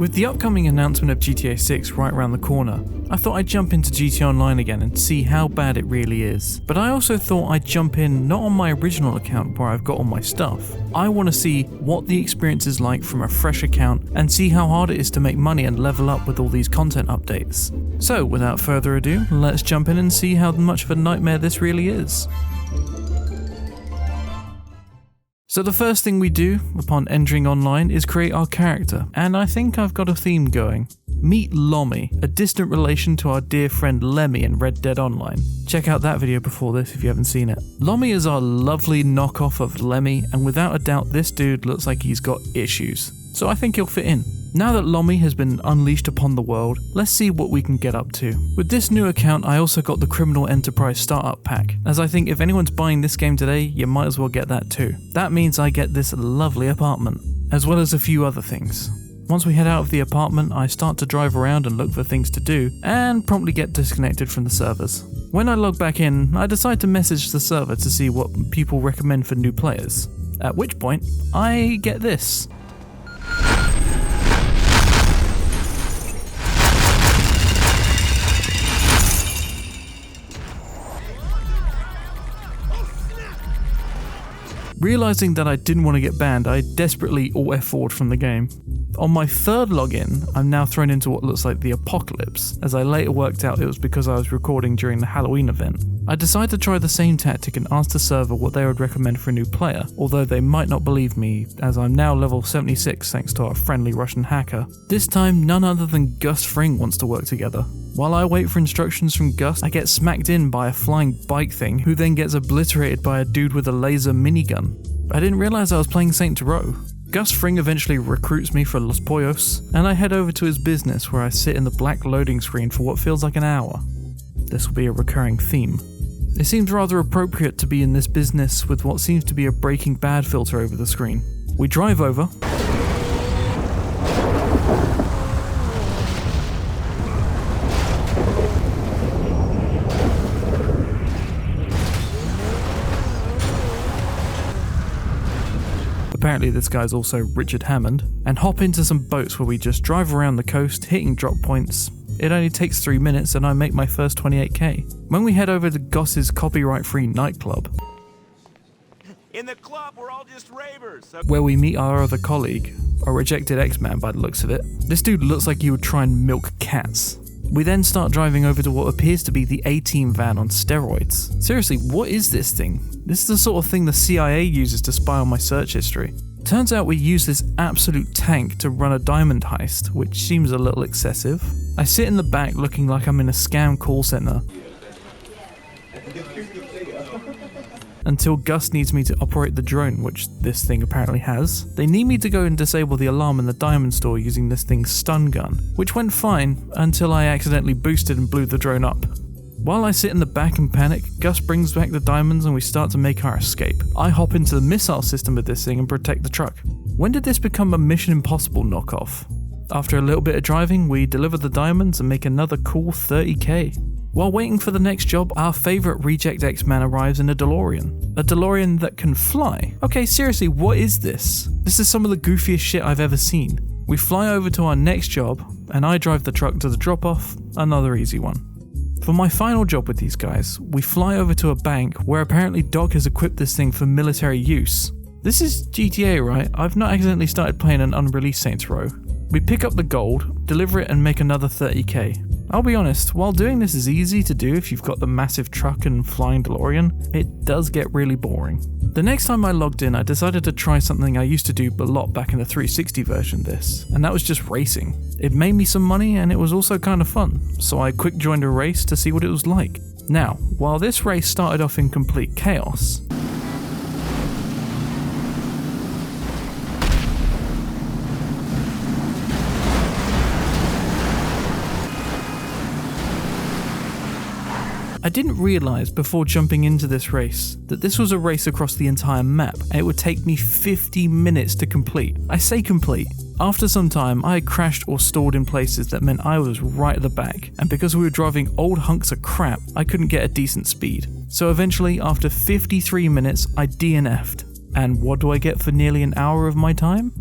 With the upcoming announcement of GTA 6 right around the corner, I thought I'd jump into GTA Online again and see how bad it really is. But I also thought I'd jump in not on my original account where I've got all my stuff. I want to see what the experience is like from a fresh account and see how hard it is to make money and level up with all these content updates. So without further ado, let's jump in and see how much of a nightmare this really is. So the first thing we do upon entering online is create our character, and I think I've got a theme going. Meet Lommy, a distant relation to our dear friend Lemmy in Red Dead Online. Check out that video before this if you haven't seen it. Lommy is our lovely knockoff of Lemmy, and without a doubt this dude looks like he's got issues, so I think he'll fit in. Now that Lommy has been unleashed upon the world, let's see what we can get up to. With this new account, I also got the Criminal Enterprise Startup Pack, as I think if anyone's buying this game today, you might as well get that too. That means I get this lovely apartment, as well as a few other things. Once we head out of the apartment, I start to drive around and look for things to do, and promptly get disconnected from the servers. When I log back in, I decide to message the server to see what people recommend for new players. At which point, I get this. Realising that I didn't want to get banned, I desperately alt F4'd from the game. On my third login, I'm now thrown into what looks like the apocalypse, as I later worked out it was because I was recording during the Halloween event. I decide to try the same tactic and ask the server what they would recommend for a new player, although they might not believe me, as I'm now level 76 thanks to our friendly Russian hacker. This time, none other than Gus Fring wants to work together. While I wait for instructions from Gus, I get smacked in by a flying bike thing, who then gets obliterated by a dude with a laser minigun. I didn't realise I was playing Saints Row. Gus Fring eventually recruits me for Los Pollos, and I head over to his business where I sit in the black loading screen for what feels like an hour. This will be a recurring theme. It seems rather appropriate to be in this business with what seems to be a Breaking Bad filter over the screen. We drive over. Apparently this guy's also Richard Hammond, and hop into some boats where we just drive around the coast, hitting drop points. It only takes 3 minutes and I make my first 28k. When we head over to Goss's copyright-free nightclub, in the club we're all just ravers, where we meet our other colleague, a rejected X-Man by the looks of it. This dude looks like he would try and milk cats. We then start driving over to what appears to be the A-Team van on steroids. Seriously, what is this thing? This is the sort of thing the CIA uses to spy on my search history. Turns out we use this absolute tank to run a diamond heist, which seems a little excessive. I sit in the back looking like I'm in a scam call center, until Gus needs me to operate the drone, which this thing apparently has. They need me to go and disable the alarm in the diamond store using this thing's stun gun, which went fine until I accidentally boosted and blew the drone up. While I sit in the back and panic, Gus brings back the diamonds and we start to make our escape. I hop into the missile system of this thing and protect the truck. When did this become a Mission Impossible knockoff? After a little bit of driving, we deliver the diamonds and make another cool 30k. While waiting for the next job, our favourite reject X-Man arrives in a DeLorean. A DeLorean that can fly. Okay, seriously, what is this? This is some of the goofiest shit I've ever seen. We fly over to our next job, and I drive the truck to the drop-off, another easy one. For my final job with these guys, we fly over to a bank where apparently Doc has equipped this thing for military use. This is GTA, right? I've not accidentally started playing an unreleased Saints Row. We pick up the gold, deliver it and make another 30k. I'll be honest, while doing this is easy to do if you've got the massive truck and flying DeLorean, it does get really boring. The next time I logged in, I decided to try something I used to do a lot back in the 360 version of this, and that was just racing. It made me some money and it was also kind of fun, so I quick joined a race to see what it was like. Now, while this race started off in complete chaos, I didn't realise before jumping into this race that this was a race across the entire map and it would take me 50 minutes to complete. I say complete. After some time, I had crashed or stalled in places that meant I was right at the back, and because we were driving old hunks of crap, I couldn't get a decent speed. So eventually, after 53 minutes, I DNF'd. And what do I get for nearly an hour of my time?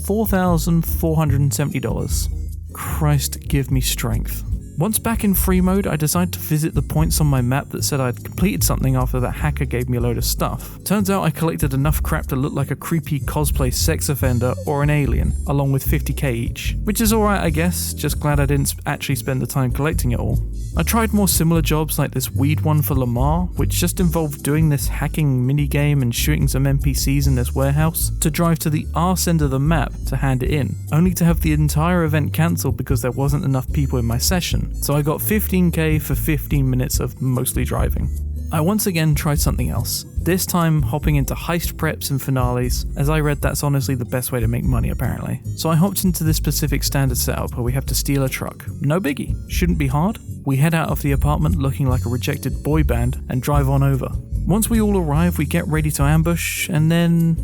$4,470. Christ give me strength. Once back in free mode, I decided to visit the points on my map that said I'd completed something after that hacker gave me a load of stuff. Turns out I collected enough crap to look like a creepy cosplay sex offender or an alien, along with 50k each. Which is alright I guess, just glad I didn't actually spend the time collecting it all. I tried more similar jobs like this weed one for Lamar, which just involved doing this hacking minigame and shooting some NPCs in this warehouse, to drive to the arse end of the map to hand it in, only to have the entire event cancelled because there wasn't enough people in my session. So I got 15k for 15 minutes of mostly driving. I once again tried something else, this time hopping into heist preps and finales, as I read that's honestly the best way to make money apparently. So I hopped into this specific standard setup where we have to steal a truck. No biggie, shouldn't be hard. We head out of the apartment looking like a rejected boy band and drive on over. Once we all arrive, we get ready to ambush, and then...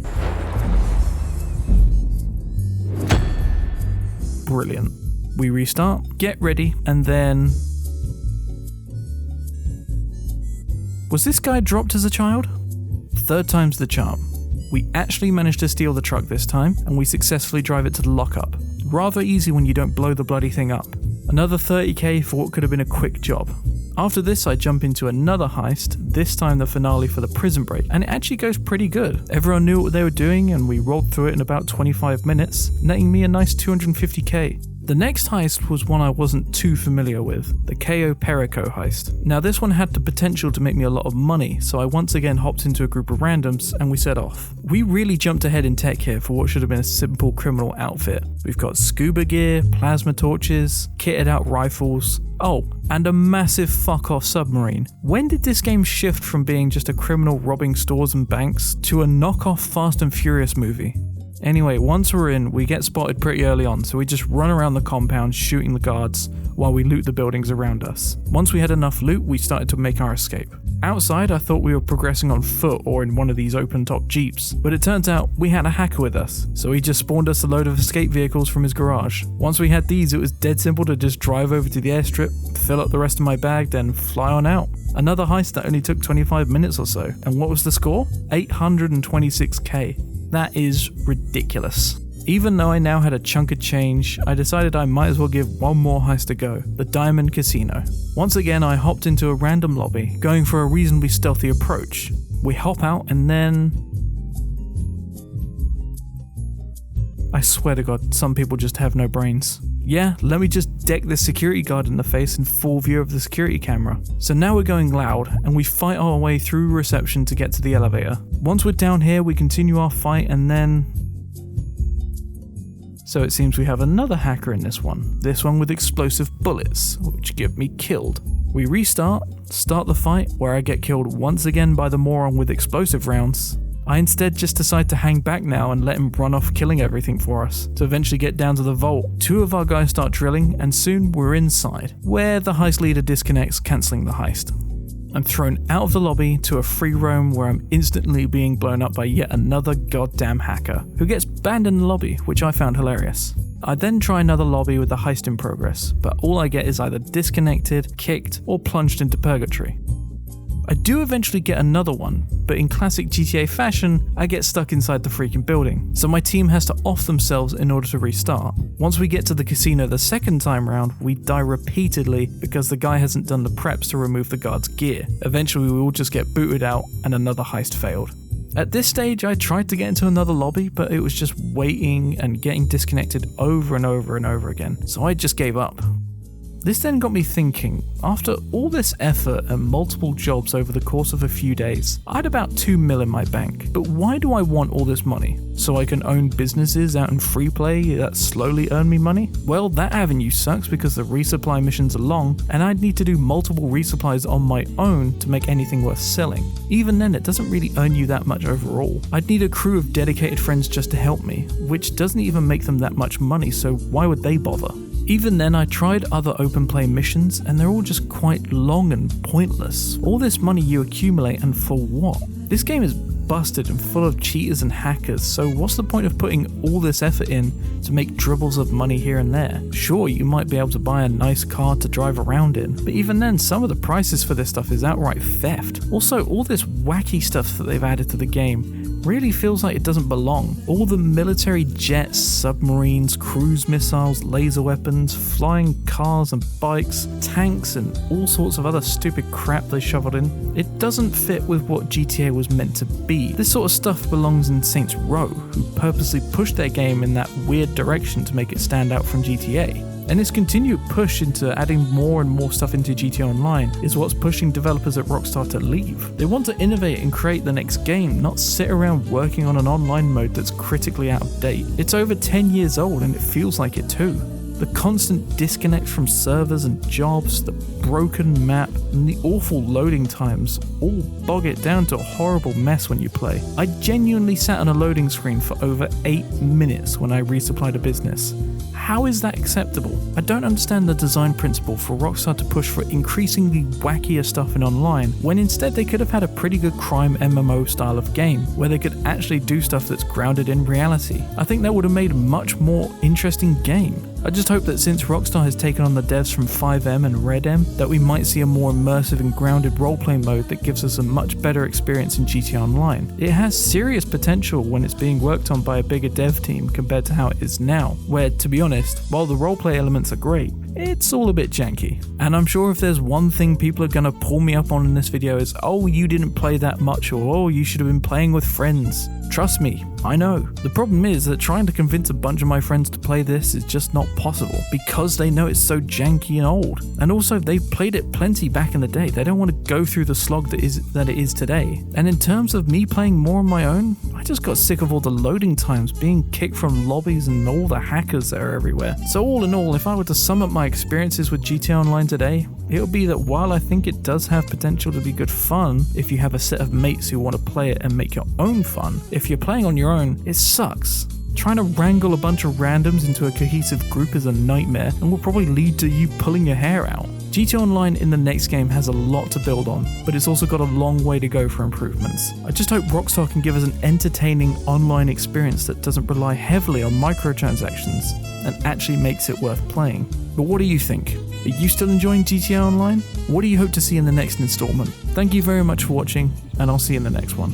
brilliant. We restart, get ready, and then... Was this guy dropped as a child? Third time's the charm. We actually managed to steal the truck this time, and we successfully drive it to the lockup. Rather easy when you don't blow the bloody thing up. Another 30k for what could have been a quick job. After this I jump into another heist, this time the finale for the prison break, and it actually goes pretty good. Everyone knew what they were doing and we rolled through it in about 25 minutes, netting me a nice 250k. The next heist was one I wasn't too familiar with, the KO Perico heist. Now this one had the potential to make me a lot of money, so I once again hopped into a group of randoms and we set off. We really jumped ahead in tech here for what should have been a simple criminal outfit. We've got scuba gear, plasma torches, kitted out rifles, oh, and a massive fuck off submarine. When did this game shift from being just a criminal robbing stores and banks to a knockoff Fast and Furious movie? Anyway, once we're in, we get spotted pretty early on, so we just run around the compound shooting the guards while we loot the buildings around us. Once we had enough loot, we started to make our escape. Outside, I thought we were progressing on foot or in one of these open-top jeeps, but it turns out we had a hacker with us, so he just spawned us a load of escape vehicles from his garage. Once we had these, it was dead simple to just drive over to the airstrip, fill up the rest of my bag, then fly on out. Another heist that only took 25 minutes or so, and what was the score? 826k. That is ridiculous. Even though I now had a chunk of change, I decided I might as well give one more heist a go, the Diamond Casino. Once again, I hopped into a random lobby, going for a reasonably stealthy approach. We hop out and then... I swear to God, some people just have no brains. Yeah, let me just deck this security guard in the face in full view of the security camera. So now we're going loud, and we fight our way through reception to get to the elevator. Once we're down here, we continue our fight, and then... So it seems we have another hacker in this one with explosive bullets, which get me killed. We restart, start the fight, where I get killed once again by the moron with explosive rounds. I instead just decide to hang back now and let him run off killing everything for us, to eventually get down to the vault. Two of our guys start drilling, and soon we're inside, where the heist leader disconnects, cancelling the heist. I'm thrown out of the lobby to a free roam where I'm instantly being blown up by yet another goddamn hacker, who gets banned in the lobby, which I found hilarious. I then try another lobby with the heist in progress, but all I get is either disconnected, kicked, or plunged into purgatory. I do eventually get another one, but in classic GTA fashion, I get stuck inside the freaking building, so my team has to off themselves in order to restart. Once we get to the casino the second time round, we die repeatedly because the guy hasn't done the preps to remove the guard's gear. Eventually we all just get booted out and another heist failed. At this stage I tried to get into another lobby, but it was just waiting and getting disconnected over and over and over again, so I just gave up. This then got me thinking, after all this effort and multiple jobs over the course of a few days, I had about 2 mil in my bank, but why do I want all this money? So I can own businesses out in free play that slowly earn me money? Well, that avenue sucks because the resupply missions are long, and I'd need to do multiple resupplies on my own to make anything worth selling. Even then, it doesn't really earn you that much overall. I'd need a crew of dedicated friends just to help me, which doesn't even make them that much money, so why would they bother? Even then, I tried other open play missions and they're all just quite long and pointless. All this money you accumulate, and for what? This game is busted and full of cheaters and hackers, so what's the point of putting all this effort in to make dribbles of money here and there? Sure, you might be able to buy a nice car to drive around in, but even then, some of the prices for this stuff is outright theft. Also, all this wacky stuff that they've added to the game really feels like it doesn't belong. All the military jets, submarines, cruise missiles, laser weapons, flying cars and bikes, tanks and all sorts of other stupid crap they shoveled in, it doesn't fit with what GTA was meant to be. This sort of stuff belongs in Saints Row, who purposely pushed their game in that weird direction to make it stand out from GTA. And its continued push into adding more and more stuff into GTA Online is what's pushing developers at Rockstar to leave. They want to innovate and create the next game, not sit around working on an online mode that's critically out of date. It's over 10 years old and it feels like it too. The constant disconnect from servers and jobs, the broken map, and the awful loading times all bog it down to a horrible mess when you play. I genuinely sat on a loading screen for over 8 minutes when I resupplied a business. How is that acceptable? I don't understand the design principle for Rockstar to push for increasingly wackier stuff in online, when instead they could have had a pretty good crime MMO style of game, where they could actually do stuff that's grounded in reality. I think that would have made a much more interesting game. I just hope that since Rockstar has taken on the devs from 5M and RedM, that we might see a more immersive and grounded roleplay mode that gives us a much better experience in GTA Online. It has serious potential when it's being worked on by a bigger dev team compared to how it is now, where, to be honest, while the roleplay elements are great, it's all a bit janky. And I'm sure if there's one thing people are gonna pull me up on in this video is, oh, you didn't play that much, or oh, you should have been playing with friends. Trust me, I know. The problem is that trying to convince a bunch of my friends to play this is just not possible, because they know it's so janky and old. And also, they've played it plenty back in the day. They don't want to go through the slog that it is today. And in terms of me playing more on my own, I just got sick of all the loading times, being kicked from lobbies and all the hackers that are everywhere. So all in all, if I were to sum up my experiences with GTA Online today, it would be that while I think it does have potential to be good fun if you have a set of mates who want to play it and make your own fun, if you're playing on your own, it sucks. Trying to wrangle a bunch of randoms into a cohesive group is a nightmare and will probably lead to you pulling your hair out. GTA Online in the next game has a lot to build on, but it's also got a long way to go for improvements. I just hope Rockstar can give us an entertaining online experience that doesn't rely heavily on microtransactions and actually makes it worth playing. But what do you think? Are you still enjoying GTA Online? What do you hope to see in the next installment? Thank you very much for watching, and I'll see you in the next one.